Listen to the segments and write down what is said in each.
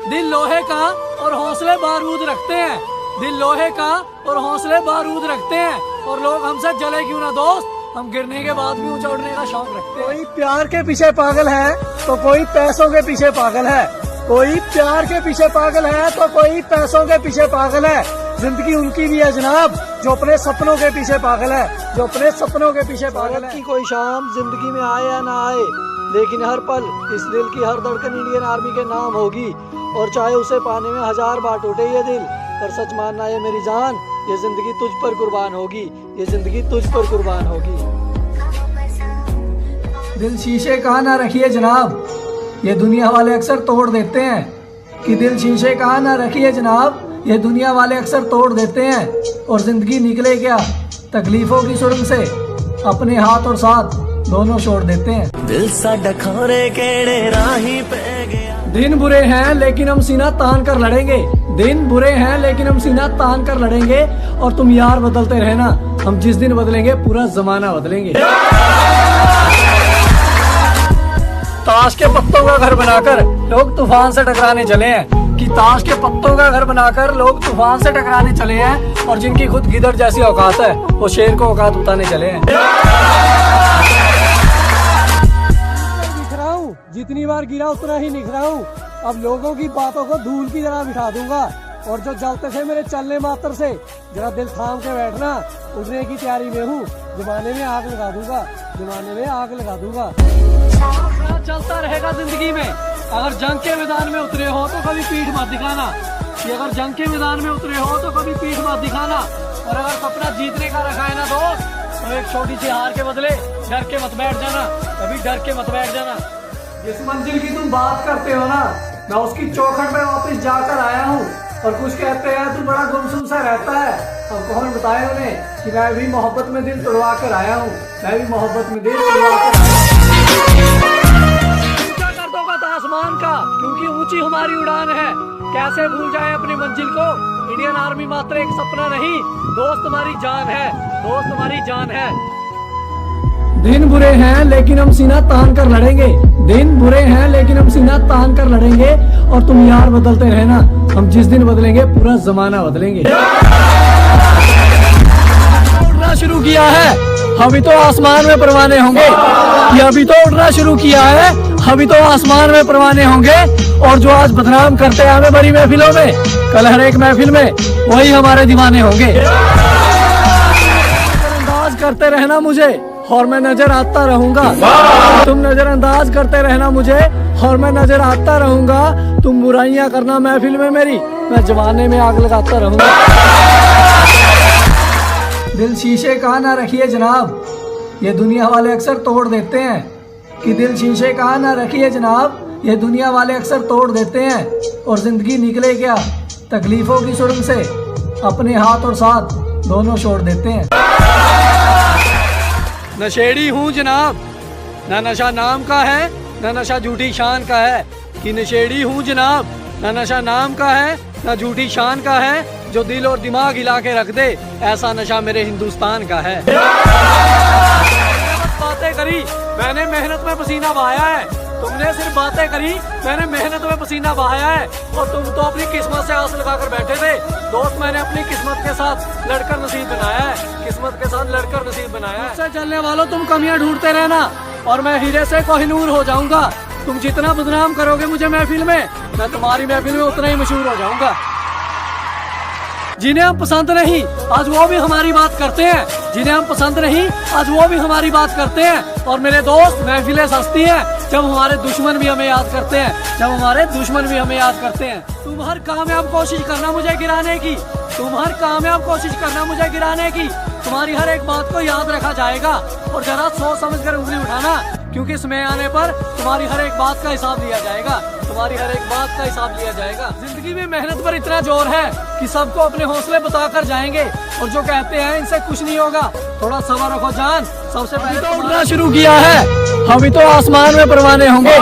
दिल लोहे का और हौसले बारूद रखते हैं। दिल लोहे का और हौसले बारूद रखते हैं। और लोग हमसे जले क्यों ना दोस्त, हम गिरने के बाद भी ऊंचा उड़ने का शौक रखते हैं। कोई प्यार के पीछे पागल है तो कोई पैसों के पीछे पागल है। कोई प्यार के पीछे पागल है तो कोई पैसों के पीछे पागल है। जिंदगी उनकी भी है जनाब जो अपने सपनों के पीछे पागल है, जो अपने सपनों के पीछे पागल है। की कोई शाम जिंदगी में आए या ना आए, लेकिन हर पल इस दिल की हर धड़कन इंडियन आर्मी के नाम होगी। और चाहे उसे पाने में 1000 बार टूटे ये दिल, पर सच मानना ये मेरी जान, ये जिंदगी तुझ पर कुर्बान होगी, ये जिंदगी तुझ पर कुर्बान होगी। दिल शीशे का ना रखिए जनाब, ये दुनिया वाले अक्सर तोड़ देते हैं। कि दिल शीशे का ना रखिए जनाब, ये दुनिया वाले अक्सर तोड़ देते हैं। और जिंदगी निकले क्या तकलीफों की सुरंग से, अपने हाथ और साथ दोनों छोड़ देते हैं। दिल साडा खोरे केड़े राही पे गया। दिन बुरे हैं लेकिन हम सीना तान कर लड़ेंगे। दिन बुरे हैं लेकिन हम सीना तान कर लड़ेंगे। और तुम यार बदलते रहना, हम जिस दिन बदलेंगे पूरा जमाना बदलेंगे। ताश के पत्तों का घर बनाकर लोग तूफान से टकराने चले हैं। कि ताश के पत्तों का घर बनाकर लोग तूफान से टकराने चले हैं। और जिनकी खुद गिदड़ जैसी औकात है वो शेर को औकात उतारने चले हैं। जितनी बार गिरा उतना ही निखरा हूँ। अब लोगों की बातों को धूल की तरह बिठा दूंगा। और जो जलते थे मेरे चलने मात्र से, जरा दिल थाम के बैठना, उड़ने की तैयारी में हूँ। जमाने में आग लगा दूंगा, जमाने में आग लगा दूंगा। चलता रहेगा जिंदगी में। अगर जंग के मैदान में उतरे हो तो कभी पीठ मत दिखाना। कि अगर जंग के मैदान में उतरे हो तो कभी पीठ मत दिखाना। और अगर सपना जीतने का रखा है ना दोस्त, तो एक छोटी सी हार के बदले डर के मत बैठ जाना, कभी डर के मत बैठ जाना। जिस मंजिल की तुम बात करते हो ना, मैं उसकी चौखट में वापस जाकर आया हूँ। और कुछ कहते हैं तू बड़ा गुमसुम सा रहता है। और कौन बताए उन्हें कि मैं भी मोहब्बत में दिल तोड़वा कर आया हूँ। मैं भी मोहब्बत में दिल तोड़वा कर ऊंचा कर दोगा आसमान का, क्योंकि ऊंची हमारी उड़ान है। कैसे भूल जाए अपनी मंजिल को, इंडियन आर्मी मात्र एक सपना नहीं, दोस्त हमारी जान है, दोस्त हमारी जान है। दिन बुरे हैं लेकिन हम सीना तान कर लड़ेंगे। दिन बुरे हैं लेकिन हम सीना तान कर लड़ेंगे। और तुम यार बदलते रहना, हम जिस दिन बदलेंगे पूरा जमाना बदलेंगे। उड़ना शुरू किया है, अभी तो आसमान में परवाने होंगे। ये अभी तो उड़ना शुरू किया है, अभी तो आसमान में परवाने होंगे। और जो आज बदनाम करते हैं हमें बड़ी महफिलों में, कल हर एक महफिल में वही हमारे दीवाने होंगे। नजरअंदाज करते रहना मुझे और मैं नजर आता रहूंगा। तुम नजरअंदाज करते रहना मुझे और मैं नजर आता रहूंगा। तुम बुराइयां करना महफिल में मेरी, मैं जमाने में आग लगाता रहूंगा। दिल शीशे का ना रखिए जनाब, ये दुनिया वाले अक्सर तोड़ देते हैं। कि दिल शीशे का ना रखिए जनाब, ये दुनिया वाले अक्सर तोड़ देते हैं। और जिंदगी निकले क्या तकलीफों की सुरंग से, अपने हाथ और साथ दोनों छोड़ देते हैं। नशेड़ी हूँ जनाब, ना नशा नाम का है ना नशा झूठी शान का है। कि नशेड़ी हूँ जनाब, ना नशा नाम का है ना झूठी शान का है। जो दिल और दिमाग हिला के रख दे, ऐसा नशा मेरे हिंदुस्तान का है। बातें करी, मैंने मेहनत में पसीना बहाया है। तुमने सिर्फ बातें करी, मैंने मेहनत में पसीना बहाया है। और तुम तो अपनी किस्मत से आस लगाकर बैठे थे दोस्त। मैंने अपनी किस्मत के साथ लड़कर नसीब बनाया है, किस्मत के साथ लड़कर नसीब बनाया है। मुझसे चलने वालों तुम कमियां ढूंढते रहना और मैं हीरे से कोहिनूर हो जाऊंगा। तुम जितना बदनाम करोगे मुझे महफिल में, मैं तुम्हारी महफिल में उतना ही मशहूर हो जाऊंगा। जिन्हें हम पसंद नहीं आज वो भी हमारी बात करते हैं, जिन्हें हम पसंद नहीं आज वो भी हमारी बात करते हैं। और मेरे दोस्त महफिलें सस्ती हैं जब हमारे दुश्मन भी हमें याद करते हैं, जब हमारे दुश्मन भी हमें याद करते हैं। तुम हर कामयाब कोशिश करना मुझे गिराने की, तुम हर कामयाब कोशिश करना मुझे गिराने की। तुम्हारी हर एक बात को याद रखा जाएगा और जरा सोच समझ कर उंगली उठाना, क्योंकि समय आने पर तुम्हारी हर एक बात का हिसाब लिया जाएगा, तुम्हारी हर एक बात का हिसाब लिया जाएगा। जिंदगी में मेहनत पर इतना जोर है कि सबको अपने हौसले बताकर जाएंगे। और जो कहते हैं इनसे कुछ नहीं होगा, थोड़ा सब्र रखो जान। सबसे पहले तो उड़ना शुरू किया है, अभी तो आसमान में परवाने होंगे।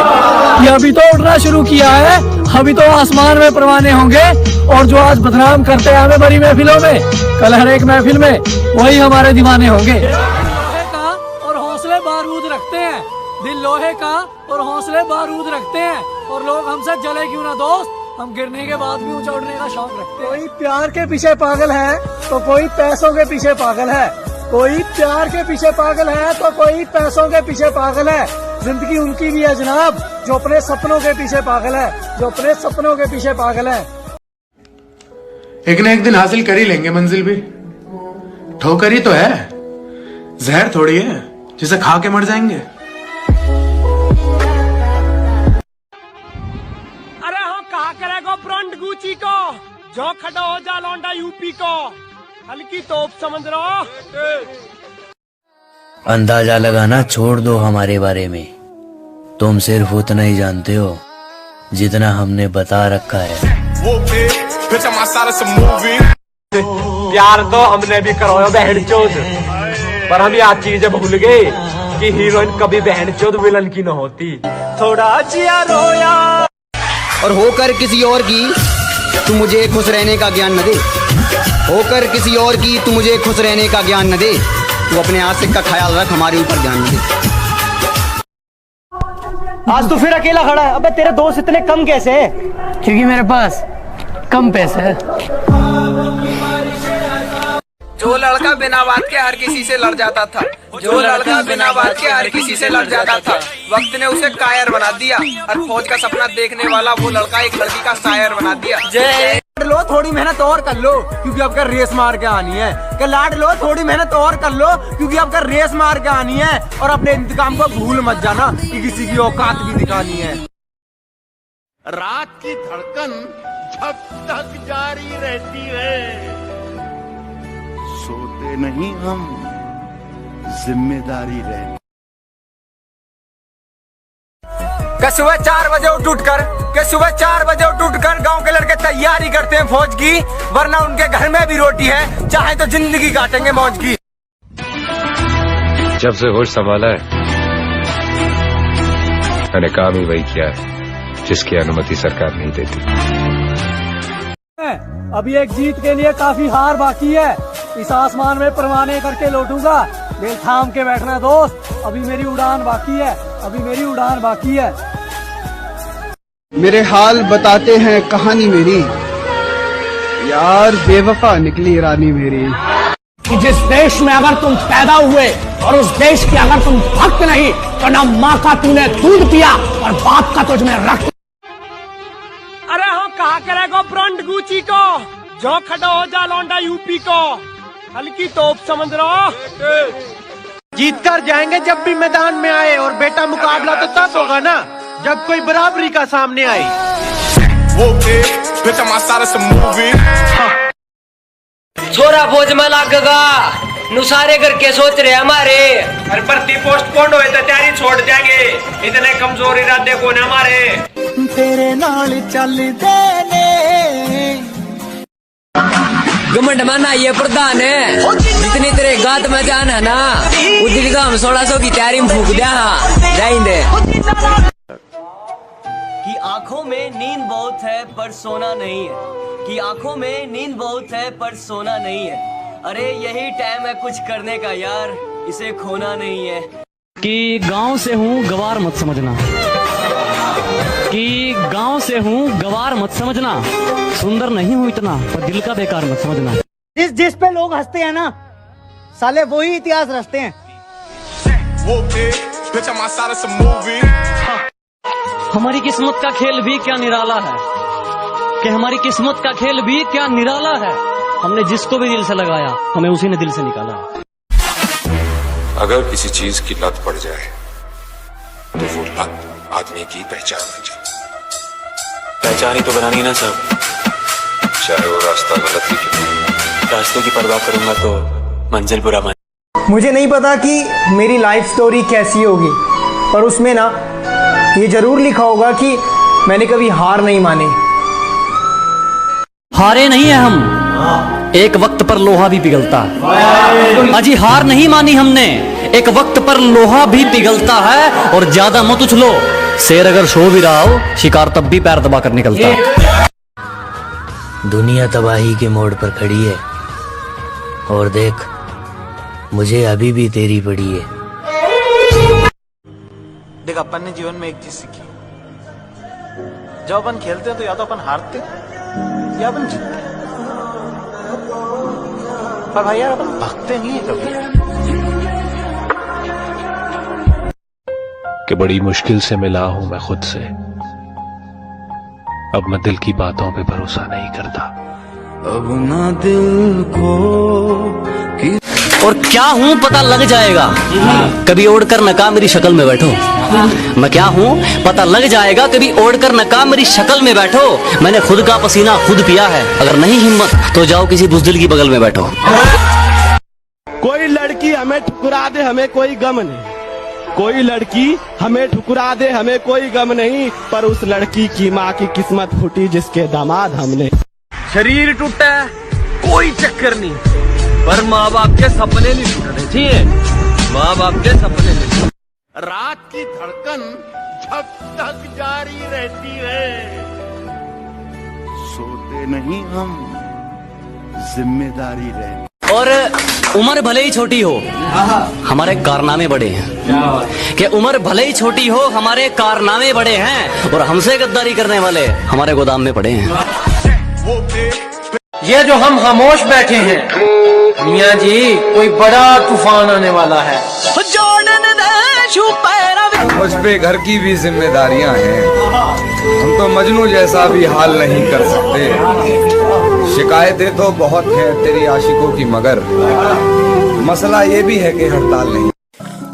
ये अभी तो उड़ना शुरू किया है, अभी तो आसमान में परवाने होंगे। और जो आज बदनाम करते हैं हमें बड़ी महफिलों में, कल हर एक महफिल में वही हमारे दीवाने होंगे। लोहे का और हौसले बारूद रखते हैं, दिल लोहे का और हौसले बारूद रखते हैं। और लोग हमसे जले क्यों ना दोस्त, हम गिरने के बाद भी ऊंचा उड़ने का शौक रखते हैं। कोई प्यार के पीछे पागल है तो कोई पैसों के पीछे पागल है, कोई प्यार के पीछे पागल है तो कोई पैसों के पीछे पागल है। जिंदगी उनकी भी है जनाब जो अपने सपनों के पीछे पागल है, जो अपने सपनों के पीछे पागल है। एक न एक दिन हासिल कर ही लेंगे मंजिल भी। ठोकर ही तो है, जहर थोड़ी है जिसे खा के मर जाएंगे। अरे हाँ कहा करेगा ब्रांड गुची को जो खड़ा हो जा लौंडा यूपी को हल्की तोप समझ रहा। अंदाजा लगाना छोड़ दो हमारे बारे में, तुम सिर्फ उतना ही जानते हो जितना हमने बता रखा है। प्यार तो हमने भी करो बहनचोद, पर हम याद चीजें भूल गए कि हीरोइन कभी बहनचोद विलन की न होती। थोड़ा जिया रोया और होकर किसी और की तू मुझे खुश रहने का ज्ञान न दे, होकर किसी और की तू मुझे खुश रहने का ज्ञान न दे। तू अपने आशिक का ख्याल रख, हमारे ऊपर ध्यान न दे। आज तू फिर अकेला खड़ा है। अबे तेरे दोस्त इतने कम कैसे है? क्योंकि मेरे पास कम पैसे है। जो लड़का बिना बात के हर किसी से लड़ जाता था, जो लड़का बिना बात के हर किसी से लड़ जाता था, वक्त ने उसे कायर बना दिया। हर फौज का सपना देखने वाला वो लड़का एक लड़की का शायर बना दिया। जय लो थोड़ी मेहनत और कर लो क्योंकि आपका रेस मार के आनी है। कि लाड लो थोड़ी मेहनत और कर लो क्योंकि आपका रेस मार के आनी है। और अपने इंतकाम को भूल मत जाना कि किसी की औकात भी दिखानी है। रात की धड़कन जब तक जारी रहती है, सोते नहीं हम, जिम्मेदारी रहती। सुबह 4 बजे सुबह 4 बजे उठकर गांव के लड़के तैयारी करते हैं फौज की, वरना उनके घर में भी रोटी है, चाहे तो जिंदगी काटेंगे मौज की। जब से होश संभाला है मैंने काम ही वही किया है जिसकी अनुमति सरकार नहीं देती। अभी एक जीत के लिए काफी हार बाकी है। इस आसमान में परवाने करके लौटूंगा। दिल थाम के बैठना दोस्त, अभी मेरी उड़ान बाकी है, अभी मेरी उड़ान बाकी है। मेरे हाल बताते हैं कहानी मेरी, यार बेवफा निकली रानी मेरी। कि जिस देश में अगर तुम पैदा हुए और उस देश के अगर तुम भक्त नहीं तो ना माँ का तूने दूध पिया और बाप का तुझमें रक्त। अरे हाँ कहा करेगा ब्रांड गुची को जो खड़ा हो जा लौंडा यूपी को हल्की तोप समझ रहा। जीत कर जाएंगे जब भी मैदान में आए, और बेटा मुकाबला तो तब होगा ना जब कोई बराबरी का सामने आई। छोरा फौज में लागेगा नुसारे करके सोच रहे हमारे। अरे भर्ती पोस्टपोन हुए तो तैयारी छोड़ जाएंगे, इतने कमजोर इरादे कौन हमारे। तेरे नाल चल देने घमंड माना ये प्रधान है, जितनी तेरे गात में जान है ना उतनी तो हम 1600 की तैयारी में फूक दिया जाएंगे। कि आंखों में नींद बहुत है पर सोना नहीं है, कि आंखों में नींद बहुत है पर सोना नहीं है। अरे यही टाइम है कुछ करने का यार, इसे खोना नहीं है। कि गांव से हूँ गवार मत समझना, कि गांव से हूँ गवार मत समझना, सुंदर नहीं हूँ इतना पर दिल का बेकार मत समझना। जिस पे लोग हंसते हैं ना साले वही इतिहास रचते हैं। हमारी किस्मत का खेल भी क्या निराला है, कि हमारी किस्मत का खेल भी क्या निराला है। हमने जिसको भी दिल से लगाया हमें उसी ने दिल से निकाला है। अगर किसी चीज की लत पड़ जाए तो वो लत आदमी की पहचान बन जाए। पहचान ही तो बनानी ना सब, चाहे वो रास्ता गलत ही क्यों। रास्ते की परवाह करूंगा तो मंजिल बुरा मान। मुझे नहीं पता कि मेरी लाइफ स्टोरी कैसी होगी, पर उसमें ना ये जरूर लिखा होगा कि मैंने कभी हार नहीं मानी। हारे नहीं है हम, एक वक्त पर लोहा भी पिघलता है। अजी हार नहीं मानी हमने, एक वक्त पर लोहा भी पिघलता है। और ज्यादा मत उछलो, शेर अगर सो भी रहा हो शिकार तब भी पैर दबा कर निकलता है। दुनिया तबाही के मोड़ पर खड़ी है और देख मुझे अभी भी तेरी पड़ी है। देख अपन ने जीवन में एक चीज सीखी, जब अपन खेलते हैं तो या तो अपन हारते हैं या अपन जीतते हैं, पर भाई यार अपन भागते नहीं है कभी। कि बड़ी मुश्किल से मिला हूं मैं खुद से, अब मैं दिल की बातों पे भरोसा नहीं करता। अब ना दिल को और क्या हूँ पता लग जाएगा, कभी ओढ़कर नकाब मेरी शक्ल में बैठो। मैं क्या हूँ पता लग जाएगा, कभी ओढ़कर नकाब मेरी शक्ल में बैठो। मैंने खुद का पसीना खुद पिया है, अगर नहीं हिम्मत तो जाओ किसी बुज़दिल की बगल में बैठो। कोई लड़की हमें ठुकरा दे हमें कोई गम नहीं, कोई लड़की हमें ठुकरा दे हमें कोई गम नहीं, पर उस लड़की की माँ की किस्मत फूटी जिसके दामाद हमने। शरीर टूटा है कोई चक्कर नहीं, पर माँ बाप के सपने नहीं टूटने चाहिए, माँ बाप के सपने नहीं। रात की धड़कन जब तक जारी रहती है, सोते नहीं हम, जिम्मेदारी रहती। और उम्र भले ही छोटी हो हमारे कारनामे बड़े हैं, कि उम्र भले ही छोटी हो हमारे कारनामे बड़े हैं, और हमसे गद्दारी करने वाले हमारे गोदाम में पड़े हैं। ये जो हम खामोश बैठे हैं मियाँ जी, कोई बड़ा तूफान आने वाला है। मुझ पे घर की भी जिम्मेदारियां हैं, हम तो मजनू जैसा भी हाल नहीं कर सकते। शिकायतें तो बहुत हैं तेरी आशिकों की, मगर मसला ये भी है कि हड़ताल नहीं।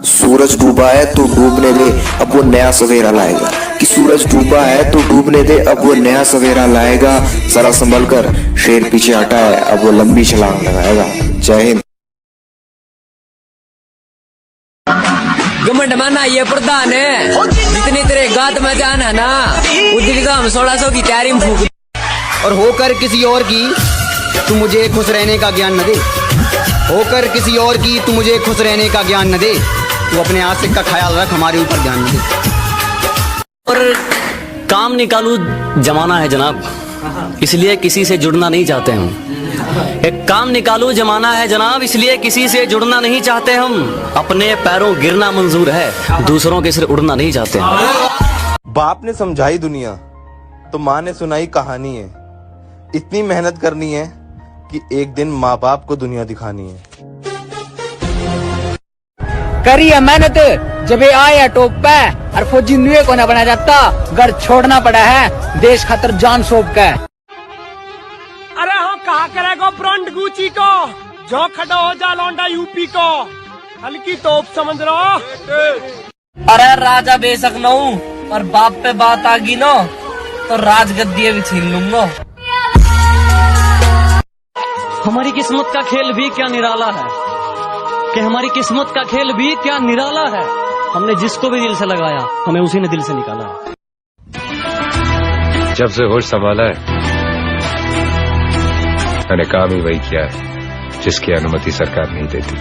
सूरज डूबा है तो डूबने दे, अब वो नया सवेरा लाएगा। कि सूरज डूबा है तो डूबने दे, अब वो नया सवेरा लाएगा। जरा संभल कर, शेर पीछे हटा है, अब वो लंबी छलांग लगाएगा। जय हिंद। घमंड माना ये प्रधान है, जितनी तेरे गात में जान है ना, उतनी तो हम 1600 की तैयारी में फूक। और होकर किसी और की तू मुझे खुश रहने का ज्ञान न दे, होकर किसी और की तू मुझे खुश रहने का ज्ञान न दे। तू अपने आशिक का ख्याल रख, हमारे ऊपर ध्यान न दे। और काम निकालू जमाना है जनाब, इसलिए किसी से जुड़ना नहीं चाहते हम। एक काम निकालू जमाना है जनाब, इसलिए किसी से जुड़ना नहीं चाहते हम। अपने पैरों गिरना मंजूर है, दूसरों के सिर उड़ना नहीं चाहते हम। बाप ने समझाई दुनिया तो माँ ने सुनाई कहानी है। इतनी मेहनत करनी है कि एक दिन माँ बाप को दुनिया दिखानी है। करी है मेहनत जब ये आया टोप पे, और फौजी नुए को न बना जाता, घर छोड़ना पड़ा है देश खातर जान सौंप के। अरे हम कहा करेगा ब्रांड गुची को, जो खड़ा हो जा लौंडा यूपी को, हल्की तोप समझ रहा। अरे राजा बेशक न हूँ, और बाप पे बात आ गई नो तो राजगद्दी भी छीन लूंगा। हमारी किस्मत का खेल भी क्या निराला है, कि हमारी किस्मत का खेल भी क्या निराला है। हमने जिसको भी दिल से लगाया, हमें उसी ने दिल से निकाला है। जब से होश संभाला है मैंने काम ही वही किया है जिसकी अनुमति सरकार नहीं देती।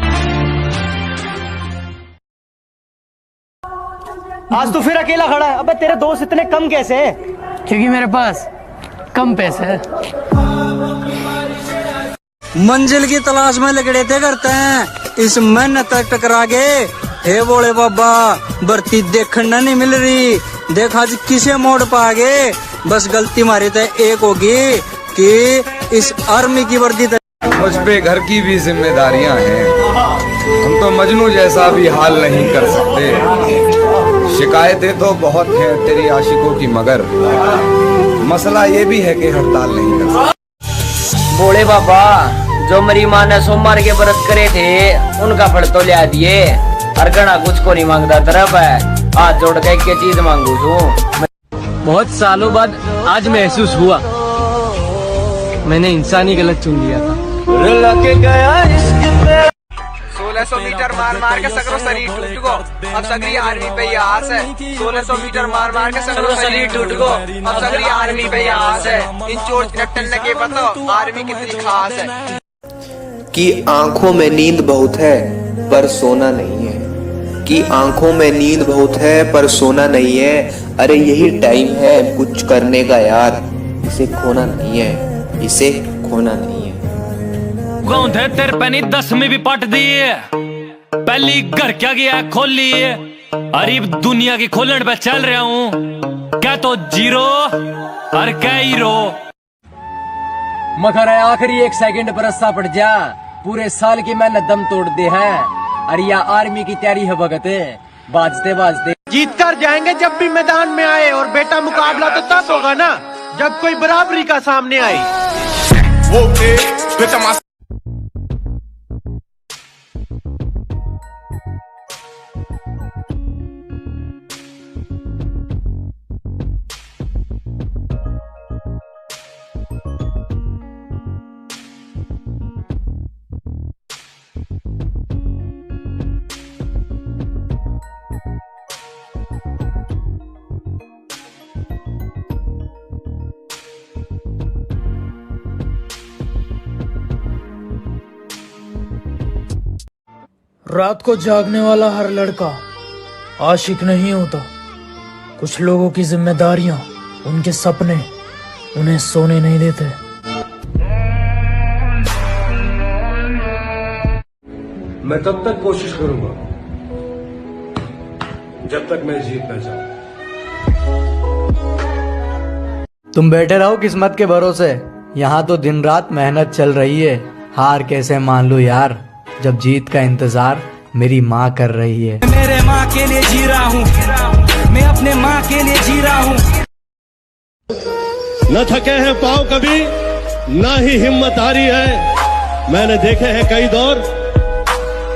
आज तू फिर अकेला खड़ा है। अबे तेरे दोस्त इतने कम कैसे हैं? क्योंकि मेरे पास कम पैसे है। मंजिल की तलाश में लगड़े थे करते हैं, इस मेहनत तक टकरा गए। हे बोले बाबा भर्ती देखने नहीं मिल रही, देखा जी किसे मोड़ पा गए। बस गलती मारी तो एक होगी कि इस आर्मी की वर्दी मुझ पे घर की भी जिम्मेदारियां हैं, हम तो मजनू जैसा भी हाल नहीं कर सकते। शिकायतें तो बहुत हैं तेरी आशिकों की, मगर मसला ये भी है कि हड़ताल नहीं कर सकते। बोले बाबा जो मेरी माँ ने सोमवार के व्रत करे थे उनका फल तो लिया दिए, हर घड़ा कुछ को नहीं मांगता तरफ है, हाथ जोड़ के एक चीज मांगू छू। बहुत सालों बाद आज महसूस हुआ मैंने इंसानी गलत चुन लिया था। 1600 मीटर मार मार के सकरो शरीर टूट गो, अब सगरी आर्मी पे ही आस है। 1600 मीटर मार मार के सकरो शरीर टूट गो, अब सगरी आर्मी पे ही आस है। इन चोर चट्टन के बताओ आर्मी कितनी खास है। कि आंखों में नींद बहुत है पर सोना नहीं है, कि आंखों में नींद बहुत है पर सोना नहीं है। अरे यही टाइम है कुछ करने का यार, इसे खोना नहीं है, इसे खोना नहीं है। गौंधे तेरे पे नहीं 10वीं भी पट दी है, पहली घर क्या गया खोली है, अरे दुनिया की खोलने पे चल रहा हूँ। क्या तो जीरो और क्या हीरो। मगर आखिरी 1 सेकंड बरसा पड़ जा, पूरे साल की मेहनत दम तोड़ दे है। अरे या आर्मी की तैयारी है भगत, बाजते बाजते जीत कर जाएंगे जब भी मैदान में आए। और बेटा मुकाबला तो तब होगा ना जब कोई बराबरी का सामने आए। रात को जागने वाला हर लड़का आशिक नहीं होता। कुछ लोगों की जिम्मेदारियां, उनके सपने उन्हें सोने नहीं देते। मैं तब तक कोशिश करूंगा जब तक मैं जीत न जाऊं। तुम बैठे रहो किस्मत के भरोसे, यहाँ तो दिन रात मेहनत चल रही है। हार कैसे मान लूं यार, जब जीत का इंतजार मेरी माँ कर रही है। मेरे माँ के लिए जी रहा हूँ, मैं अपने माँ के लिए जी रहा हूँ। न थके हैं पाँव कभी, ना ही हिम्मत हारी है। मैंने देखे हैं कई दौर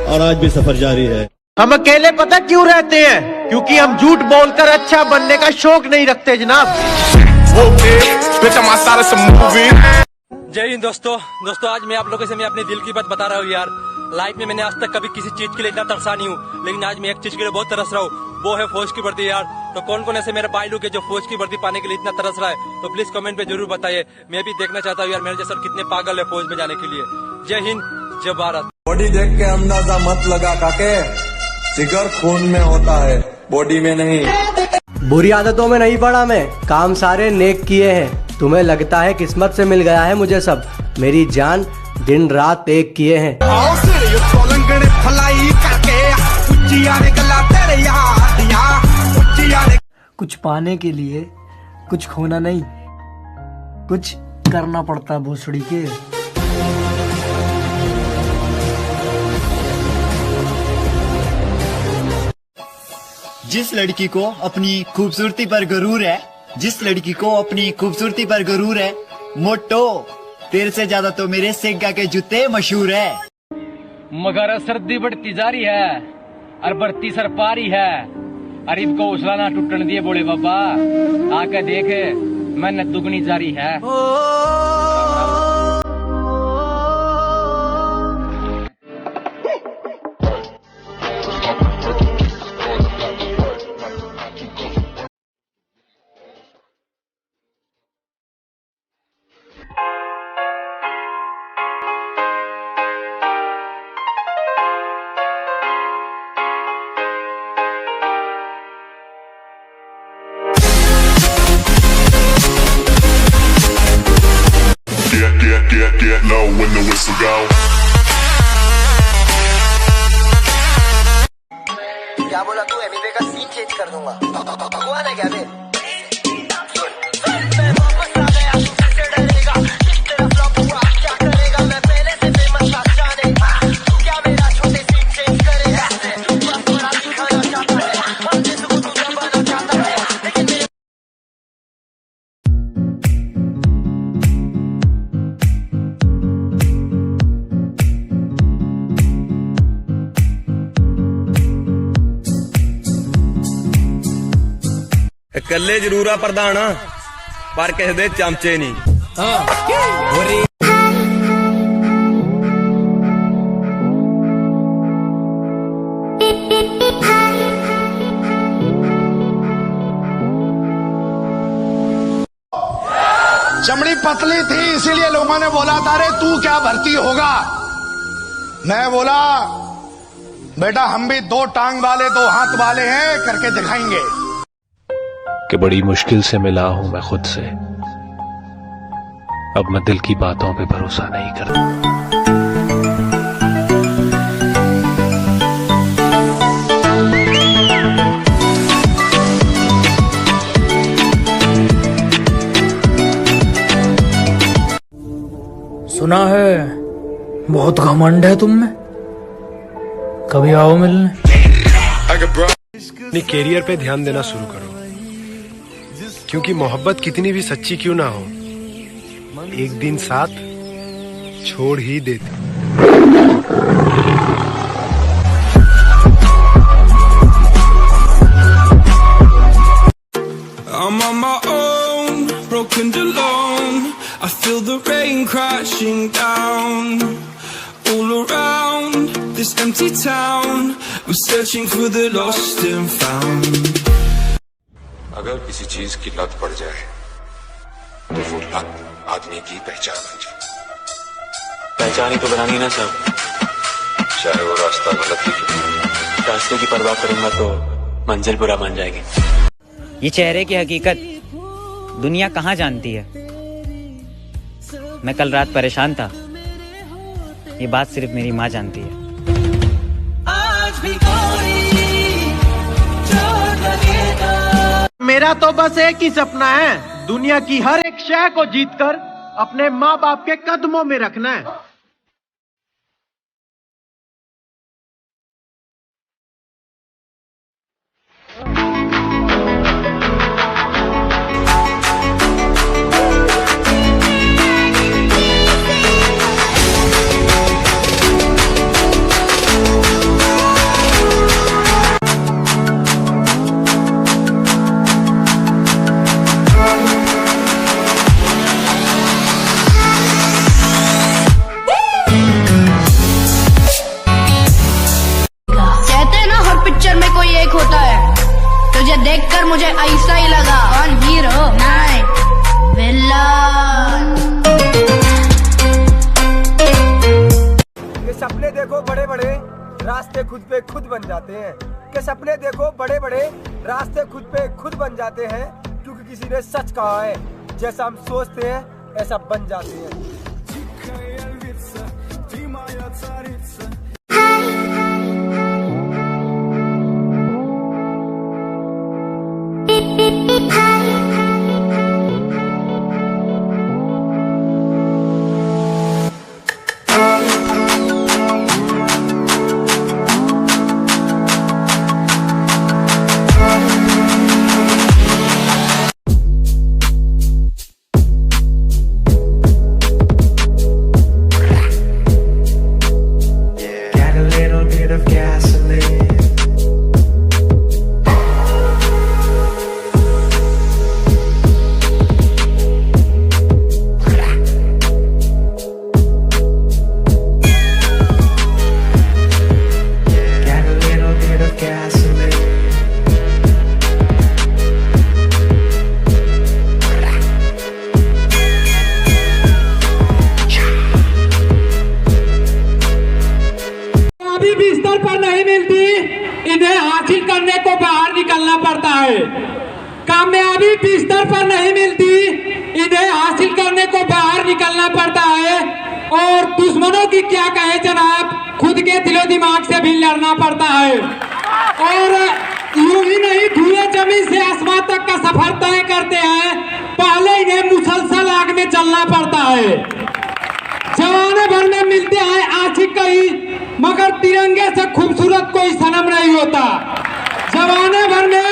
और आज भी सफर जारी है। हम अकेले पता क्यों रहते हैं? क्योंकि हम झूठ बोलकर अच्छा बनने का शौक नहीं रखते जनाब। जय हिंद दोस्तों। आज मैं आप लोगों से मैं अपने दिल की बात बता रहा हूँ यार। लाइफ में मैंने आज तक कभी किसी चीज के लिए इतना तरसा नहीं हूँ, लेकिन आज मैं एक चीज के लिए बहुत तरस रहा हूँ, वो है फौज की भर्ती यार। तो कौन कौन ऐसे मेरे भाई लोग जो फौज की भर्ती पाने के लिए इतना तरस रहा है, तो प्लीज कमेंट पे जरूर बताइए। मैं भी देखना चाहता हूँ यार मेरे जैसा कितने पागल है फौज में जाने के लिए। जय हिंद, जय भारत। बॉडी देख के अंदाजा मत लगा काके, जिगर खून में होता है, बॉडी में नहीं। बुरी आदतों में नहीं पड़ा मैं, काम सारे नेक किए हैं। तुम्हें लगता है किस्मत से मिल गया है मुझे सब, मेरी जान दिन रात एक किए हैं। कुछ पाने के लिए कुछ खोना नहीं, कुछ करना पड़ता भोसड़ी के। जिस लड़की को अपनी खूबसूरती पर गरूर है, जिस लड़की को अपनी खूबसूरती पर गरूर है, मोटो तेरे से ज्यादा तो मेरे सेगा के जूते मशहूर है। मगर सर्दी बढ़ती जा रही है और बढ़ती सर पारी है। अरे इनको हौसला ना टूटने दिए बोले बाबा, आके देख मेहनत दुगनी जारी है। Get low when the whistle go. क्या बोला तू? एमिवे का सीन चेंज कर दूंगा। कौन है क्या बे? ਕੱਲੇ ਜ਼ਰੂਰ ਆ ਪ੍ਰਧਾਨ, ਪਰ ਕਿਸੇ ਦੇ ਚਮਚੇ ਨਹੀਂ। चमड़ी पतली थी इसीलिए लोगों ने बोला था रे तू क्या भर्ती होगा। मैं बोला बेटा हम भी 2 टांग वाले 2 हाथ वाले हैं, करके दिखाएंगे। कि बड़ी मुश्किल से मिला हूं मैं खुद से, अब मैं दिल की बातों पे भरोसा नहीं करता। सुना है बहुत घमंड है तुम में, कभी आओ मिलने। अपने कैरियर पे ध्यान देना शुरू करो, क्योंकि मोहब्बत कितनी भी सच्ची क्यों ना हो, एक दिन साथ छोड़ ही देती। I'm on my own, broken and alone. I feel the rain crashing down all around this empty town. I'm searching for the lost and found. अगर किसी चीज की लत पड़ जाए तो वो लत आदमी की पहचान बन जाए। पहचान ही तो बनानी ना सब, चाहे वो रास्ता गलत ही क्यों। रास्ते की परवाह करूंगा तो मंजिल बुरा मान जाएगी। ये चेहरे की हकीकत दुनिया कहाँ जानती है। मैं कल रात परेशान था, ये बात सिर्फ मेरी माँ जानती है। मेरा तो बस एक ही सपना है, दुनिया की हर एक शय को जीतकर अपने माँ बाप के कदमों में रखना है। होता है, तुझे देखकर मुझे ऐसा ही लगा, कौन हीरो नहीं विलन। ये सपने देखो बड़े बड़े, रास्ते खुद पे खुद बन जाते हैं। के सपने देखो बड़े बड़े, रास्ते खुद पे खुद बन जाते हैं, क्योंकि किसी ने सच कहा है, जैसा हम सोचते हैं ऐसा बन जाते हैं। बिस्तर पर नहीं मिलती, इन्हें हासिल करने को बाहर निकलना पड़ता है। कामयाबी बिस्तर पर नहीं मिलती, इन्हें हासिल करने को बाहर निकलना पड़ता है। और दुश्मनों की क्या कहे जनाब, खुद के दिलो दिमाग से भी लड़ना पड़ता है। और यूं ही नहीं, धुएं जमीन से आसमान तक का सफर तय करते हैं, पहले इन्हें मुसलसल आग में चलना पड़ता है। जमाने भर में मिलते हैं आशिक कई, मगर तिरंगे से खूबसूरत कोई सनम नहीं होता। जमाने भर में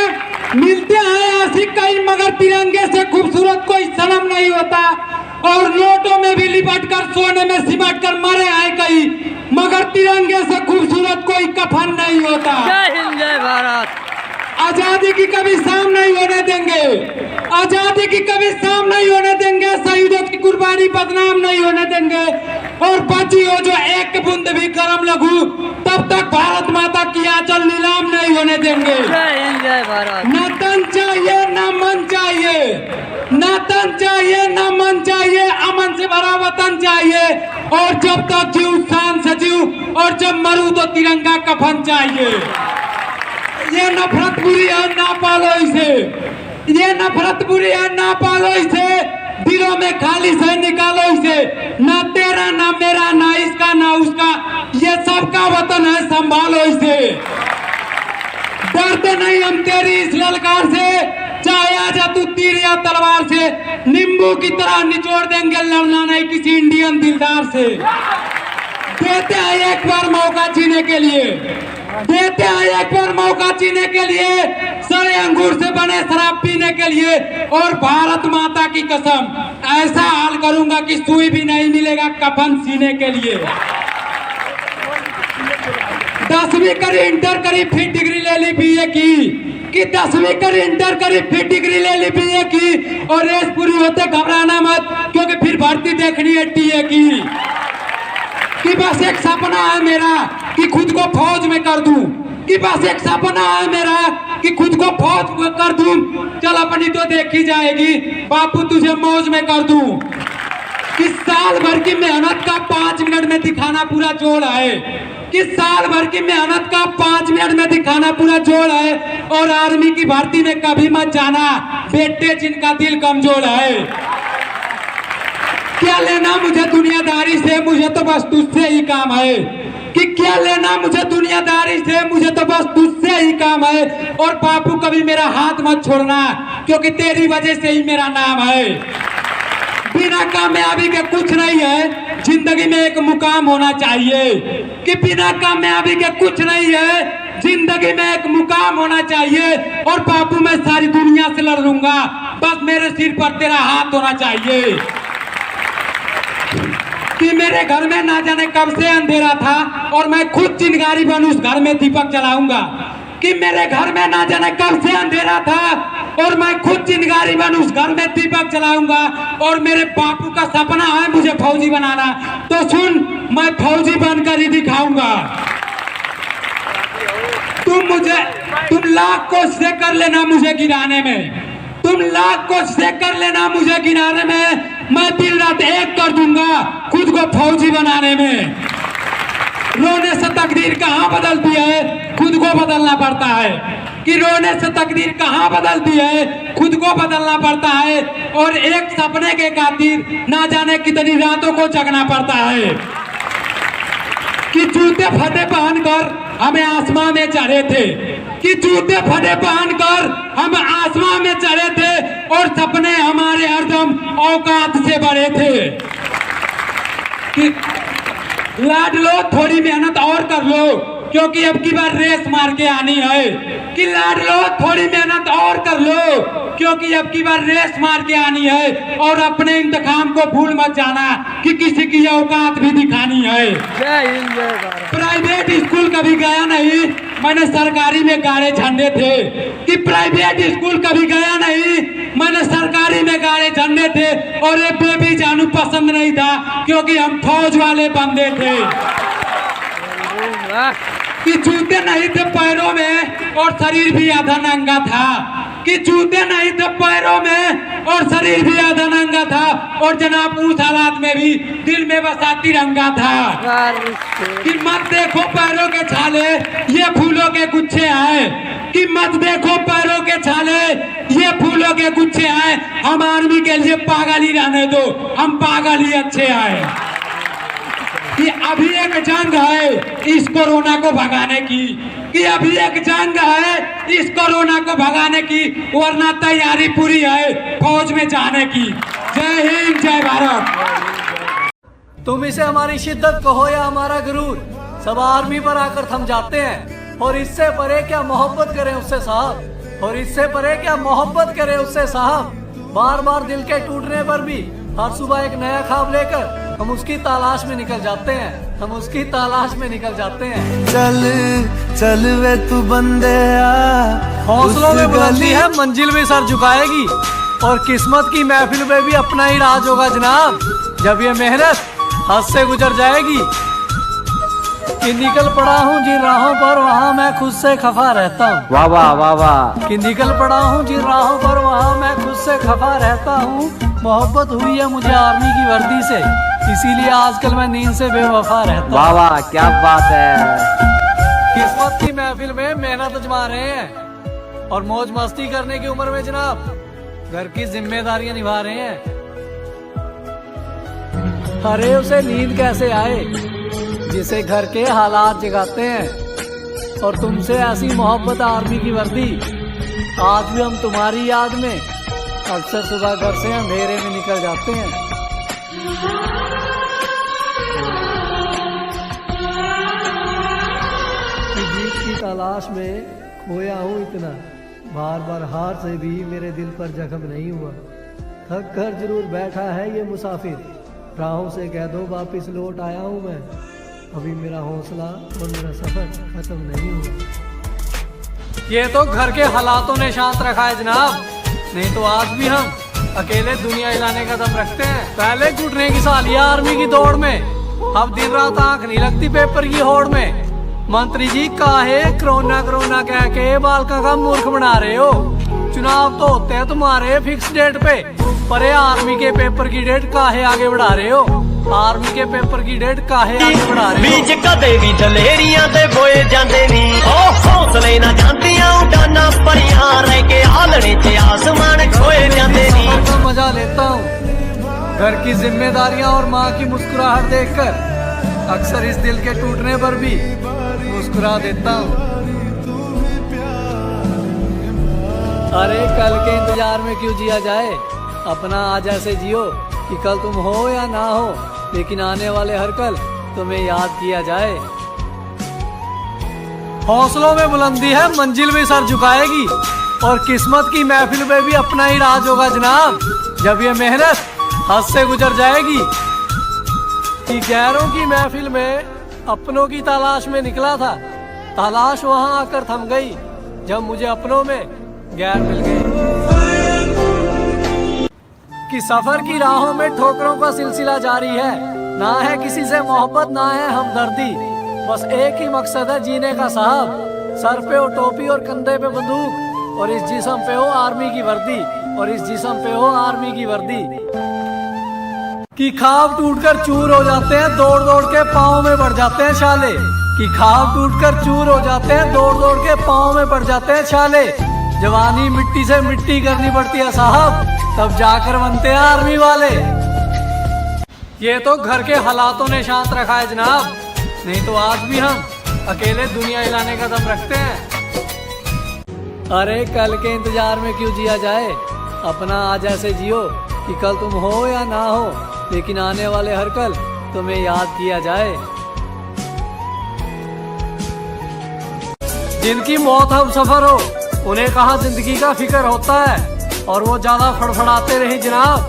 मिलते हैं आशिक कई, मगर तिरंगे से खूबसूरत कोई सनम नहीं होता। और नोटों में भी लिपट कर, सोने में सिमट कर मरे हैं कई, मगर तिरंगे से खूबसूरत कोई कफन नहीं होता। जय हिंद, जय भारत। आजादी की कभी शाम नहीं होने देंगे, आजादी की कभी शाम नहीं होने देंगे, शहीदों की कुर्बानी बदनाम नहीं होने देंगे। और बची हो जो एक बूंद भी गरम लघु, तब तक भारत माता की आंचल नीलाम नहीं होने देंगे। जय हिंद, जय भारत। न तन चाहिए न मन चाहिए, न तन चाहिए न मन चाहिए, अमन से भरा वतन चाहिए। और जब तक जीव शान से जीव, और जब मरूं तो तिरंगा कफन चाहिए। ये नफरत बुरी है, ना पालो इसे। ये नफरत बुरी है, ना पालो इसे। दिलों में खाली से निकालो इसे। ना तेरा ना मेरा, ना इसका ना उसका, ये सबका वतन है, संभालो इसे। डरते नहीं हम तेरी इस ललकार से, चाहे आजा तू तीर या तलवार से, नींबू की तरह निचोड़ देंगे, लड़ना नहीं किसी इंडियन दिलदार से। देते हैं एक बार मौका जीने के लिए, देते हैं एक बार मौका जीने के लिए, सड़े अंगूर से बने शराब पीने के लिए। और भारत माता की कसम ऐसा हाल करूंगा कि सुई भी नहीं मिलेगा कफन सीने के लिए। 10वीं करी, इंटर करी, फिर डिग्री ले ली बीए की, कि 10वीं करी, इंटर करी, फिर डिग्री ले ली बीए की। और रेस पूरी होते घबराना मत, क्योंकि फिर भर्ती देखनी है टीए की। कि बस एक सपना है मेरा कि खुद को फौज में कर दूं, कि बस एक सपना है मेरा कि खुद को फौज में कर दूं। चल अपनी तो देखी जाएगी, बापू तुझे मौज में कर दूं। कि साल भर की मेहनत का 5 मिनट में दिखाना पूरा जोड़ है, कि साल भर की मेहनत का 5 मिनट में दिखाना पूरा जोड़ है। और आर्मी की भर्ती में कभी मत जाना बेटे जिनका दिल कमजोर है। क्या लेना मुझे दुनियादारी से, मुझे तो बस तुझसे ही काम है। कि क्या लेना मुझे दुनियादारी से, मुझे तो बस तुझसे ही काम है। और बापू कभी मेरा हाथ मत छोड़ना, क्योंकि तेरी वजह से ही मेरा नाम है। बिना कामयाबी के कुछ नहीं है, जिंदगी में एक मुकाम होना चाहिए। कि बिना कामयाबी के कुछ नहीं है, जिंदगी में एक मुकाम होना चाहिए। और बापू मैं सारी दुनिया से लड़ लूंगा, बस मेरे सिर पर तेरा हाथ होना चाहिए। कि मेरे घर में ना जाने कब से अंधेरा था, और मैं खुद चिंगारी बन उस घर में दीपक जलाऊंगा। कि मेरे घर में ना जाने कब से अंधेरा था, और मैं खुद चिंगारी बन उस घर में दीपक जलाऊंगा। और मेरे बापू का सपना है मुझे फौजी बनाना, तो सुन मैं फौजी बनकर ही दिखाऊंगा। तुम लाख कोशिशें कर लेना मुझे गिराने में, तुम लाख कोशिशें कर लेना मुझे गिराने में, मैं दिन रात एक कर दूंगा खुद को फौजी बनाने में। रोने से तकदीर कहाँ बदलती है, खुद को बदलना पड़ता है। कि रोने से तकदीर कहाँ बदलती है, खुद को बदलना पड़ता है। और एक सपने के खातिर ना जाने कितनी रातों को जगना पड़ता है। कि जूते फटे पहनकर हमें आसमां में चढ़े थे, कि जूते फटे पहनकर हम आसमां में चढ़े थे। और सपने हमारे हरदम औकात से बड़े थे। कि लाड लो, थोड़ी मेहनत और कर लो, क्योंकि अब की बार रेस मार के आनी है। कि लाड लो, थोड़ी मेहनत और कर लो, क्योंकि अब की बार रेस मार के आनी है। और अपने इंतखाम को भूल मत जाना कि किसी की औकात भी दिखानी है। जय हिंद, जय भारत। प्राइवेट स्कूल कभी गया नहीं, मैंने सरकारी में गाड़े झंडे थे। कि प्राइवेट स्कूल कभी गया नहीं, मैंने सरकारी में गाड़े झंडे थे। और ये बेबी जानू पसंद नहीं था, क्योंकि हम फौज वाले बंदे थे। कि जूते नहीं थे पैरों में और शरीर भी आधा नंगा था, कि जूते नहीं थे पैरों में और शरीर भी आधा नंगा था। और जनाब उस हालात में भी दिल में बसा तिरंगा था। कि मत देखो पैरों के छाले, ये फूलों के गुच्छे आए। कि मत देखो पैरों के छाले, ये फूलों के गुच्छे आए। हम आर्मी के लिए पागल ही रहने दो, हम पागल ही अच्छे आए। कि अभी एक जंग है इस कोरोना को भगाने की, कि अभी एक जंग है इस कोरोना को भगाने की, वरना तैयारी पूरी है फौज में जाने की। जय हिंद, जय भारत। तुम इसे हमारी शिद्दत कहो या हमारा गुरूर, सब आर्मी पर आकर थम जाते हैं। और इससे परे क्या मोहब्बत करें उससे साहब, और इससे परे क्या मोहब्बत करें उससे साहब। बार बार दिल के टूटने पर भी हर सुबह एक नया ख्वाब लेकर हम उसकी तलाश में निकल जाते हैं, हम उसकी तलाश में निकल जाते हैं। चल चल वे तू बंदे, हौसलों में बुलंदी है, मंजिल भी सर झुकाएगी। और किस्मत की महफिल में भी अपना ही राज होगा जनाब, जब ये मेहनत हद से गुजर जाएगी। कि निकल पड़ा हूँ जिन राहों पर, वहाँ मैं खुद से खफा रहता हूँ। वाह वाह वाह वाह। कि निकल पड़ा हूँ जिन राहों पर, वहाँ मैं खुद से खफा रहता हूँ। मोहब्बत हुई है मुझे आर्मी की वर्दी से, इसीलिए आजकल मैं नींद से बेवफा रहता हूँ। वाह वाह, क्या बात है। किस्मत की महफिल में मेहनत अजमा रहे हैं और मौज मस्ती करने की उम्र में जनाब घर की जिम्मेदारियां निभा रहे हैं। अरे उसे नींद कैसे आए जिसे घर के हालात जगाते हैं। और तुमसे ऐसी मोहब्बत आर्मी की वर्दी आज भी हम तुम्हारी याद में अक्सर सुबह घर से अंधेरे में निकल जाते हैं। कि जीत की तलाश में खोया हूँ इतना, बार बार हार से भी मेरे दिल पर जख्म नहीं हुआ। थक कर जरूर बैठा है ये मुसाफिर, राहों से कह दो वापिस लौट आया हूँ मैं। अभी मेरा हौसला और मेरा सफर खत्म नहीं हुआ। ये तो घर के हालातों ने शांत रखा है जनाब, नहीं तो आज भी हम अकेले दुनिया हिलाने का दम रखते हैं। पहले घुटने की सालिया आर्मी की दौड़ में, अब दिन रात आंख नहीं लगती पेपर की होड़ में। मंत्री जी काहे कोरोना कोरोना कह के बालका का मूर्ख बना रहे हो? चुनाव तो होते हैं तुम्हारे फिक्स डेट पे, पर ये आर्मी के पेपर की डेट काहे आगे बढ़ा रहे हो? आर्मी के पेपर की डेट काहे आगे बढ़ा रहे हो? बीज कदे भी दलेरियां ते बोए जांदे नी, ओ हौसले ना जांदियां उड़ाना परियां, रह के आलड़े च आसमान खोए जांदे नी। तो मजा लेता हूँ घर की जिम्मेदारियां और माँ की मुस्कुराहट देखकर, अक्सर इस दिल के टूटने पर भी मुस्कुरा देता हूँ। अरे कल के इंतजार में क्यों जिया जाए, अपना आज ऐसे जियो कि कल तुम हो या ना हो, लेकिन आने वाले हर कल तुम्हें याद किया जाए। हौसलों में बुलंदी है, मंजिल में सर झुकाएगी, और किस्मत की महफिल में भी अपना ही राज होगा जनाब, जब ये मेहनत हद से गुजर जाएगी। कि गैरों की महफिल में अपनों की तलाश में निकला था, तलाश वहां आकर थम गई जब मुझे अपनों में गैर मिल गए। कि सफर की राहों में ठोकरों का सिलसिला जारी है, ना है किसी से मोहब्बत ना है हमदर्दी, बस एक ही मकसद है जीने का साहब। सर पे हो टोपी और कंधे पे बंदूक, और इस जिस्म पे हो आर्मी की वर्दी, और इस जिस्म पे हो आर्मी की वर्दी। कि ख्वाब टूटकर चूर हो जाते हैं, दौड़ दौड़ के पाँव में बढ़ जाते हैं छाले। कि ख्वाब टूटकर चूर हो जाते हैं, दौड़ दौड़ के पाँव में बढ़ जाते हैं छाले। जवानी मिट्टी से मिट्टी करनी पड़ती है साहब, तब जाकर बनते हैं आर्मी वाले। ये तो घर के हालातों ने शांत रखा है जनाब, नहीं तो आज भी हम अकेले दुनिया हिलाने का दम रखते हैं। अरे कल के इंतजार में क्यों जिया जाए, अपना आज ऐसे जियो कि कल तुम हो या ना हो, लेकिन आने वाले हर कल तुम्हें याद किया जाए। जिनकी मौत हम सफर हो, उन्हें कहाँ जिंदगी का फिक्र होता है, और वो ज्यादा फड़फड़ाते रहे जनाब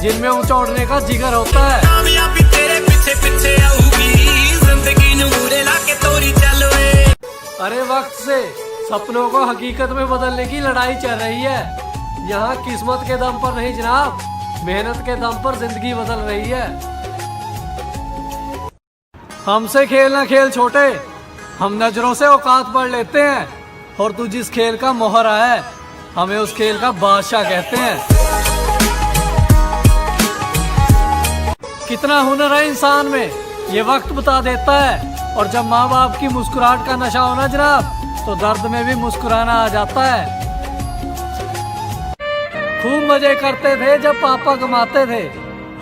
जिनमें ऊंचा उड़ने का जिगर होता है। तेरे पीछे पीछे आऊंगी, जिंदगी नूरे लाके तोरी चलो। अरे वक्त से सपनों को हकीकत में बदलने की लड़ाई चल रही है, यहाँ किस्मत के दम पर नहीं जनाब, मेहनत के दम पर जिंदगी बदल रही है। हमसे खेलना खेल छोटे, हम नजरों से औकात पढ़ लेते हैं, और तू जिस खेल का मोहरा है, हमें उस खेल का बादशाह कहते हैं। कितना हुनर है इंसान में, ये वक्त बता देता है, और जब माँ बाप की मुस्कुराहट का नशा होना जनाब, तो दर्द में भी मुस्कुराना आ जाता है। खूब मजे करते थे जब पापा कमाते थे,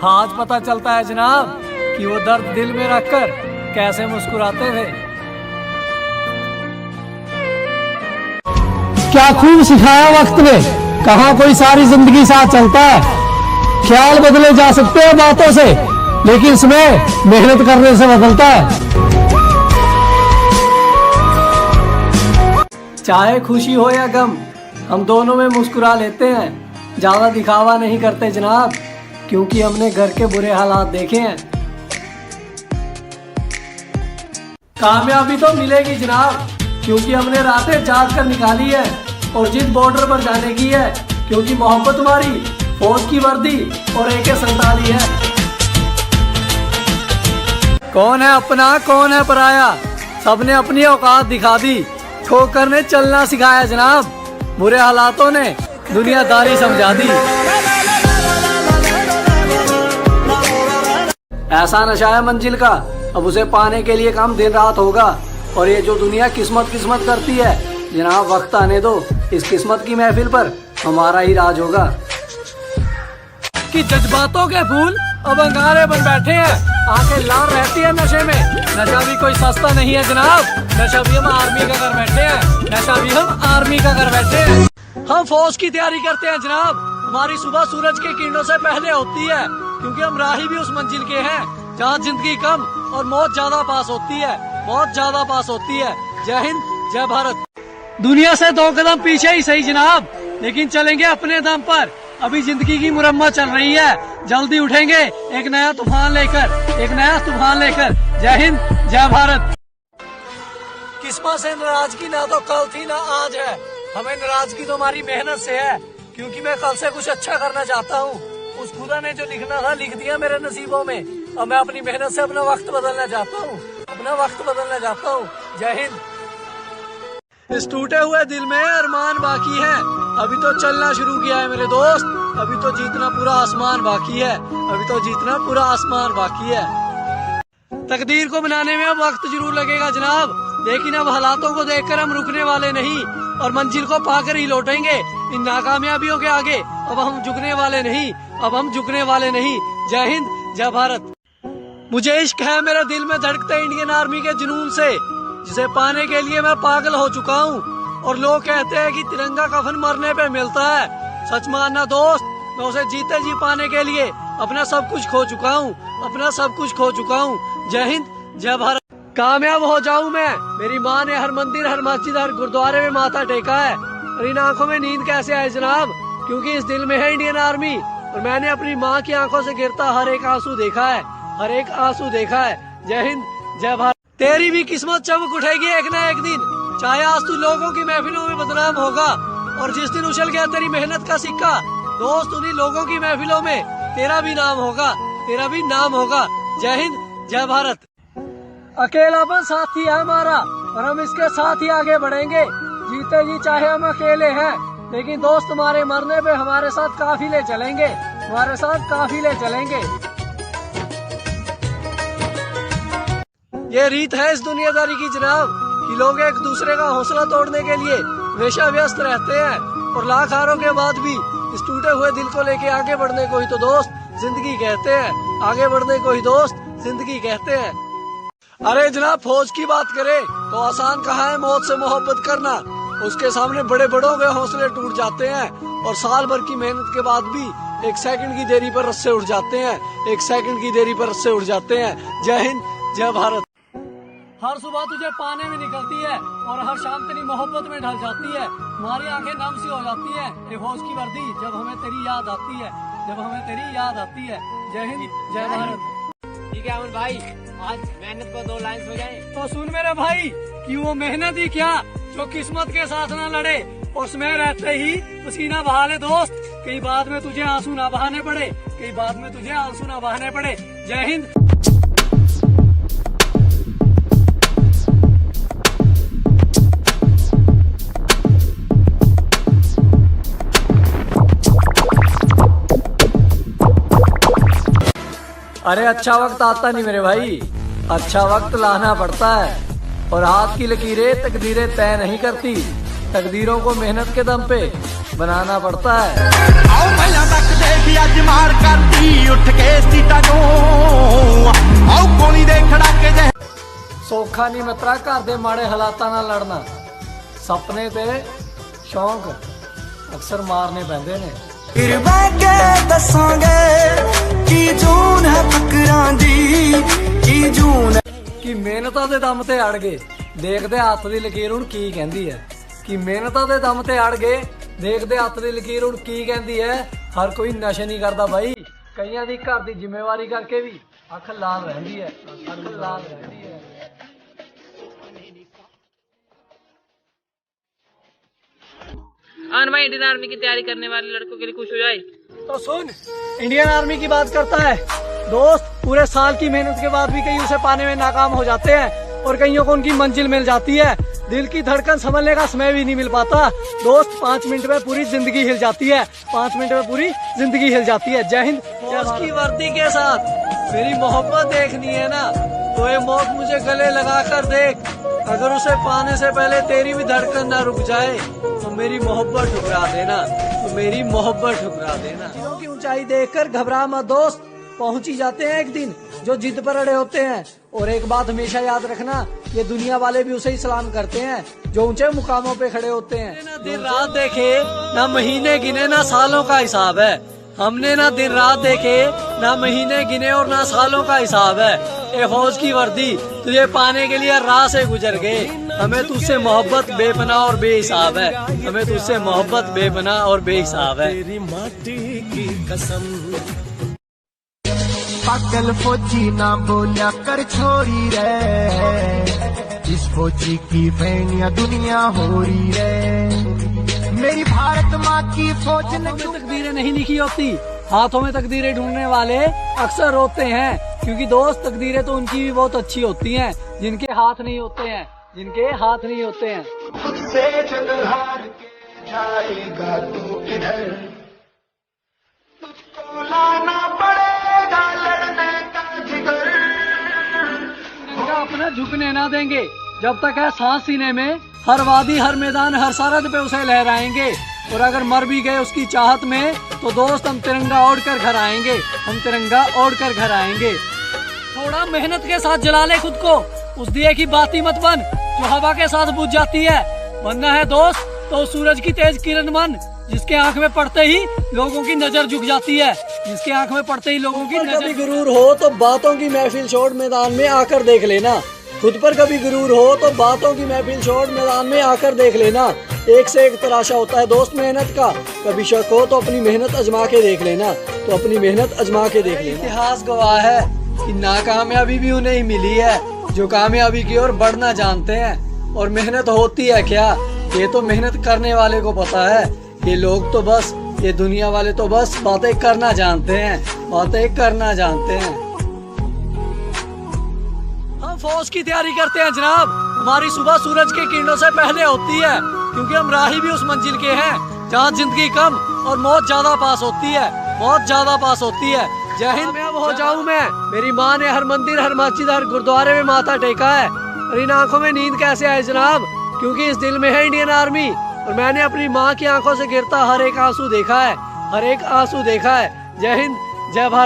आज पता चलता है जनाब कि वो दर्द दिल में रखकर कैसे मुस्कुराते थे। क्या खूब सिखाया वक्त ने, कहाँ कोई सारी जिंदगी साथ चलता है। ख्याल बदले जा सकते हैं बातों से, लेकिन समय मेहनत करने से बदलता है। चाहे खुशी हो या गम, हम दोनों में मुस्कुरा लेते हैं, ज्यादा दिखावा नहीं करते जनाब, क्योंकि हमने घर के बुरे हालात देखे हैं। कामयाबी तो मिलेगी जनाब, क्योंकि हमने रातें जाग कर निकाली है, और जिस बॉर्डर पर जाने की है, क्योंकि मोहब्बत हमारी फौज की वर्दी और AK-47 है। कौन है अपना कौन है पराया, सबने अपनी औकात दिखा दी, ठोकर ने चलना सिखाया जनाब, बुरे हालातों ने दुनियादारी समझा दी। ऐसा नशा है मंजिल का, अब उसे पाने के लिए काम दिन रात होगा, और ये जो दुनिया किस्मत किस्मत करती है जनाब, वक्त आने दो, इस किस्मत की महफिल पर हमारा ही राज होगा। कि जज्बातों के फूल अब अंगारे बन बैठे हैं, आंखें लाल रहती है नशे में, नशा भी कोई सस्ता नहीं है जनाब, नशा भी हम आर्मी का कर बैठे हैं, नशा भी हम आर्मी का कर बैठे हैं। हम फौज की तैयारी करते हैं जनाब। हमारी सुबह सूरज की किरणों से पहले होती है, क्योंकि हम राही भी उस मंजिल के हैं जहाँ जिंदगी कम और मौत ज्यादा पास होती है, बहुत ज्यादा पास होती है। जय हिंद, जय भारत। दुनिया से 2 कदम पीछे ही सही जनाब, लेकिन चलेंगे अपने दम पर। अभी जिंदगी की मुरम्मत चल रही है, जल्दी उठेंगे एक नया तूफान लेकर, एक नया तूफान लेकर। जय हिंद, जय भारत। किस्मत से नाराजगी ना तो कल थी ना आज है, हमें नाराजगी तो हमारी मेहनत से है, क्योंकि मैं कल से कुछ अच्छा करना चाहता हूँ। उस खुदा ने जो लिखना था लिख दिया मेरे नसीबों में, और मैं अपनी मेहनत से अपना वक्त बदलना चाहता हूँ, अपना वक्त बदलना चाहता हूँ। जय हिंद। इस टूटे हुए दिल में अरमान बाकी है, अभी तो चलना शुरू किया है मेरे दोस्त, अभी तो जीतना पूरा आसमान बाकी है, अभी तो जीतना पूरा आसमान बाकी है। तकदीर को बनाने में अब वक्त जरूर लगेगा जनाब, लेकिन अब हालातों को देखकर हम रुकने वाले नहीं और मंजिल को पाकर ही लौटेंगे। इन नाकामयाबियों के आगे अब हम झुकने वाले नहीं, अब हम झुकने वाले नहीं। जय हिंद, जय भारत। मुझे इश्क है मेरे दिल में धड़कते इंडियन आर्मी के जुनून से, जिसे पाने के लिए मैं पागल हो चुका हूँ। और लोग कहते हैं कि तिरंगा कफन मरने पे मिलता है, सच मानना दोस्त, मैं उसे जीते जी पाने के लिए अपना सब कुछ खो चुका हूँ, अपना सब कुछ खो चुका हूँ। जय हिंद, जय भारत। कामयाब हो जाऊं मैं, मेरी माँ ने हर मंदिर, हर मस्जिद, हर गुरुद्वारे में माथा टेका है, और इन आंखों में नींद कैसे आए जनाब, क्योंकि इस दिल में है इंडियन आर्मी। और मैंने अपनी माँ की आंखों से गिरता हर एक आंसू देखा है, हर एक आंसू देखा है। जय हिंद, जय भारत। तेरी भी किस्मत चमक उठेगी एक न एक दिन, चाहे आज तू लोगों की महफिलों में बदनाम होगा, और जिस दिन उछल गया तेरी मेहनत का सिक्का दोस्त, उन्हीं लोगों की महफिलों में तेरा भी नाम होगा, तेरा भी नाम होगा। जय हिंद, जय भारत। अकेलापन साथी है हमारा, और हम इसके साथ ही आगे बढ़ेंगे, जीते जी चाहे हम अकेले हैं, लेकिन दोस्त हमारे मरने पे हमारे साथ काफिले चलेंगे, हमारे साथ काफिले चलेंगे। ये रीत है इस दुनियादारी की जनाब, कि लोग एक दूसरे का हौसला तोड़ने के लिए हमेशा व्यस्त रहते हैं, और लाख हारों के बाद भी इस टूटे हुए दिल को लेके आगे बढ़ने को ही तो दोस्त जिंदगी कहते हैं, आगे बढ़ने को ही दोस्त जिंदगी कहते हैं। अरे जनाब, फौज की बात करें तो आसान कहाँ है मौत से मोहब्बत करना, उसके सामने बड़े बड़ों के हौसले टूट जाते हैं, और साल भर की मेहनत के बाद भी 1 सेकंड की देरी पर रस्से उड़ जाते हैं, 1 सेकंड की देरी पर रस्से उड़ जाते हैं। जय हिंद, जय भारत। हर सुबह तुझे पाने में निकलती है, और हर शाम तेरी मोहब्बत में ढल जाती है, हमारी आंखें नम सी हो जाती है ये फौज की वर्दी जब हमें तेरी याद आती है, जब हमें तेरी याद आती है। जय हिंद, जय भारत। ठीक है अमन भाई, आज मेहनत को 2 लाइन हो जाए तो सुन मेरे भाई, कि वो मेहनत ही क्या जो किस्मत के साथ ना लड़े, और उसमें रहते ही पसीना बहा ले दोस्त, कई बाद में तुझे आंसू ना बहाने पड़े, कई बाद में तुझे आंसू ना बहाने पड़े। जय हिंद। अरे अच्छा वक्त आता नहीं मेरे भाई, अच्छा वक्त लाना पड़ता है, और हाथ की लकीरें तकदीरें तय नहीं करती, तकदीरों को मेहनत के दम पे बनाना पड़ता है। आओ पहला तक देखी आज मार करती उठ के सीटा जो, आओ गोली दे खड़ा के जे सौखा नहीं मित्रा, घर दे माड़े हालातां नाल लड़ना, सपने ते शौक अक्सर मारने पैंदे ने। फिर बह के दसांगे की जून है फकरां दी, की जून कि मेहनतां दे दम ते अड़ गए देखदे हत्थ दी लकीर हुण की कहंदी है, कि मेहनतां दे दम ते अड़ गए देखदे हत्थ दी लकीर हुण की कहंदी है। हर कोई नशे नहीं करदा भाई, कईयां दी घर दी जिम्मेवारी करके भी अख लाल रहंदी है, अख लाल रहंदी है। भाई इंडियन आर्मी की तैयारी करने वाले लड़कों के लिए खुश हो जाए तो सुन, इंडियन आर्मी की बात करता है दोस्त, पूरे साल की मेहनत के बाद भी कई उसे पाने में नाकाम हो जाते हैं, और कईयों को उनकी मंजिल मिल जाती है। दिल की धड़कन संभलने का समय भी नहीं मिल पाता दोस्त, 5 मिनट में पूरी जिंदगी हिल जाती है, 5 मिनट में पूरी जिंदगी हिल जाती है। जय हिंद। फौज की वर्दी के साथ मेरी मोहब्बत देखनी है ना, तो ये मौत मुझे गले लगा कर देख, अगर उसे पाने से पहले तेरी भी धड़कन ना रुक जाए तो मेरी मोहब्बत ठुकरा देना, तो मेरी मोहब्बत ठुकरा देना। दिलों की ऊंचाई देखकर घबरा मत दोस्त, पहुंच ही जाते हैं एक दिन जो जिद पर अड़े होते हैं, और एक बात हमेशा याद रखना, ये दुनिया वाले भी उसे ही सलाम करते हैं जो ऊंचे मुकामों पे खड़े होते हैं। ना दिन रात देखे, ना महीने गिने, ना सालों का हिसाब है। हमने ना दिन रात देखे, ना महीने गिने और ना सालों का हिसाब है। ए फौज की वर्दी तुझे पाने के लिए राह से गुजर गए। हमें तुझसे मोहब्बत बेपनाह और बेहिसाब है। हमें तुझसे मोहब्बत बेपनाह और बेहिसाब है। तेरी माटी की कसम। पागल फौजी ना बोलिया कर छोरी रे, इस फौजी की फैनिया दुनिया हो रही रे। मेरी भारत माँ की फौज ने तकदीरें नहीं लिखी होती, हाथों में तकदीरें ढूंढने वाले अक्सर रोते हैं। क्योंकि दोस्त तकदीरें तो उनकी भी बहुत अच्छी होती हैं जिनके हाथ नहीं होते हैं, जिनके हाथ नहीं होते हैं। खुद से जग हार के जाएगा तू किधर, तुझको लाना पड़ेगा लड़ने का जिगर। अपना झुकने ना देंगे जब तक है सांस सीने में। हर वादी, हर मैदान, हर सरहद पे उसे लहराएंगे। और अगर मर भी गए उसकी चाहत में तो दोस्त हम तिरंगा ओढ़ कर घर आएंगे। हम तिरंगा ओढ़ कर घर आएंगे। थोड़ा मेहनत के साथ जला ले खुद को, उस दिए की बाती मत बन जो हवा के साथ बुझ जाती है। बनना है दोस्त तो सूरज की तेज किरण मन, जिसके आंख में पड़ते ही लोगों की नजर झुक जाती है। जिसके आंख में पड़ते ही लोगों की नजर। कभी गुरूर हो तो बातों की महफिल छोड़ मैदान में आकर देख लेना। खुद पर कभी गुरूर हो तो बातों की महफिल छोड़ मैदान में आकर देख लेना। एक से एक तराशा होता है दोस्त मेहनत का। कभी शक हो तो अपनी मेहनत आजमा के देख लेना, तो अपनी मेहनत आजमा के देख लेना। इतिहास गवाह है कि नाकामयाबी भी उन्हें ही मिली है जो कामयाबी की ओर बढ़ना जानते हैं। और मेहनत होती है क्या, ये तो मेहनत करने वाले को पता है। ये लोग तो बस, ये दुनिया वाले तो बस बातें करना जानते हैं, बातें करना जानते हैं। हम फौज की तैयारी करते हैं जनाब। हमारी सुबह सूरज के किरणों से पहले होती है, क्योंकि हम राही भी उस मंजिल के हैं जहाँ जिंदगी कम और मौत ज्यादा पास होती है। मौत ज्यादा पास होती है। जय हिंद। कामयाब हो जाऊं मैं, मेरी माँ ने हर मंदिर, हर मस्जिद, हर गुरुद्वारे में माथा टेका है। और इन आंखों में नींद कैसे आए जनाब, क्योंकि इस दिल में है इंडियन आर्मी। और मैंने अपनी माँ की आंखों से गिरता हर एक आंसू देखा है, हर एक आंसू देखा है। जय हिंद, जय भारत।